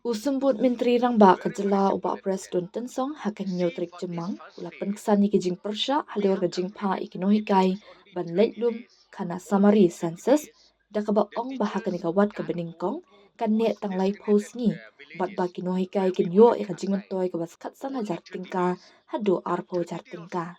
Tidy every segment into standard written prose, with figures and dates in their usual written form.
Usumbut Menteri Rangba Kajala Uba Preston Tensong Hakan Nyotrik Jemang Ula Pynksan Ikijing Persha Halor Gajing Phah Nonghikai Ban Leitlum Kana Samari Census Dakaba Ong Bahakan Ikawat Kabeningkong Kan Net Tanglai Posngi Bat Baki Nonghikai Kin Yo Ikajing Mentoy Kabas Katsan Hajar Tingka Hado Arpo Jar Tingka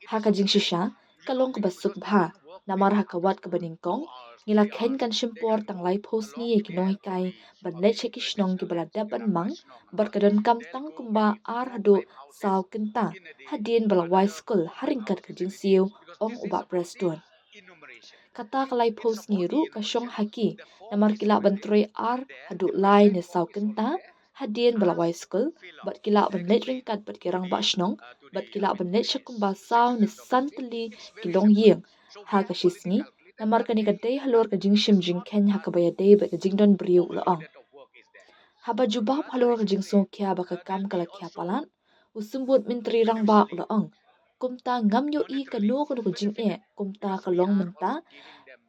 Hakajing Shisha Kalong Kabasuk Bha Namar Hakawat Kabeningkong Ngila Ken Kan Shimpor Tanglai Posngi Nonghikai Ban leche kishnong ki balada ban mang barkadan kam tang kumba ar hado saw kenta hadin balawai school haringkat kajing siu ong uba preston kata kalai post ngiru kasyong haki namar kila ban troy ar hado lai ne saw kenta hadin balawai school bat kila ban let ringkat bat kirang ba shnong bat kila ban let shakumba saw ne santli kilong yeng ha kashisngi namar kani kadai halor kajing shimjing ken hakabaya dei ba kajing don briu laong Haba jubah halor jing so kia baka kam kala kia palan. Usumbut Menteri Rangba ulaang. Kumta ngam yo I kano kano jing kumta kalong menta.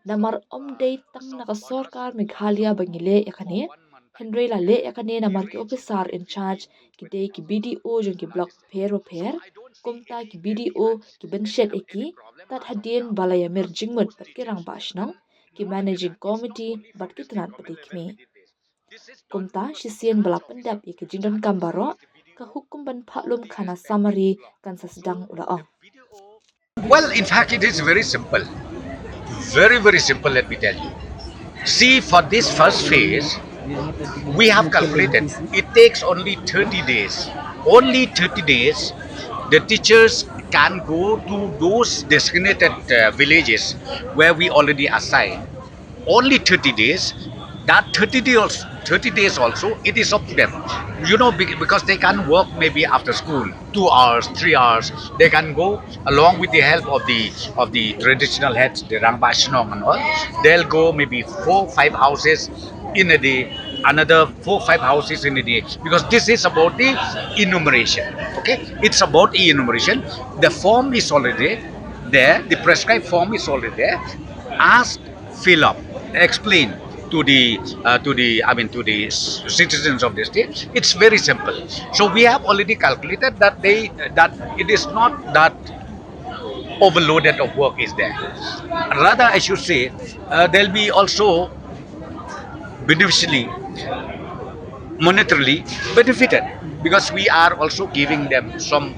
Namar day tang nakasorkar Meghalaya bangile yakane. Henry la le yakane namar ki officer in charge ki day ki BDO jong ki block pair. Kumta ki BDO ki benshet eki. Tat hadien balaya mir jingmut bat ki Rangba ashnang. Ki managing committee bat ki tenat patikmi. Kumta shisien bala pendap I kejindon kambaro ke hukum ban paklum kana samari kan sasedang ulaang. Well, in fact, it is very simple. Very, very simple, let me tell you. See, for this first phase, we have calculated it takes only 30 days. Only 30 days, the teachers can go to those designated villages where we already assigned. Only 30 days. That 30 days also, it is up to them. Because they can work maybe after school, 2 hours, 3 hours. They can go along with the help of the traditional heads, the Rangbashnong and all. They'll go maybe 4-5 houses in a day, another 4-5 houses in a day, because this is about the enumeration. Okay, it's about the enumeration. The form is already there. The prescribed form is already there. Ask, fill up, explain to the citizens of the state. It's very simple. So we have already calculated that it is not that overloaded of work is there. Rather, I should say, there'll be also beneficially, monetarily benefited, because we are also giving them some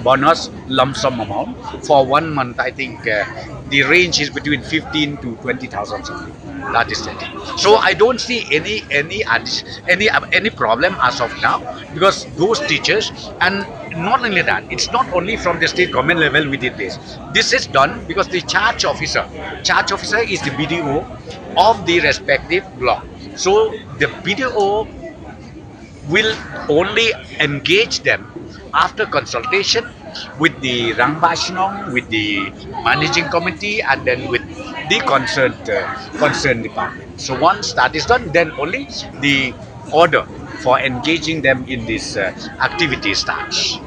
bonus lump sum amount for 1 month. I think the range is between 15 to 20,000 something. That is it. So I don't see any problem as of now, because those teachers, and not only that, it's not only from the state government level we did this. This is done because the charge officer is the BDO of the respective block. So the BDO will only engage them after consultation with the Rangbashnong, with the managing committee, and then with the concerned department. So once that is done, then only the order for engaging them in this activity starts.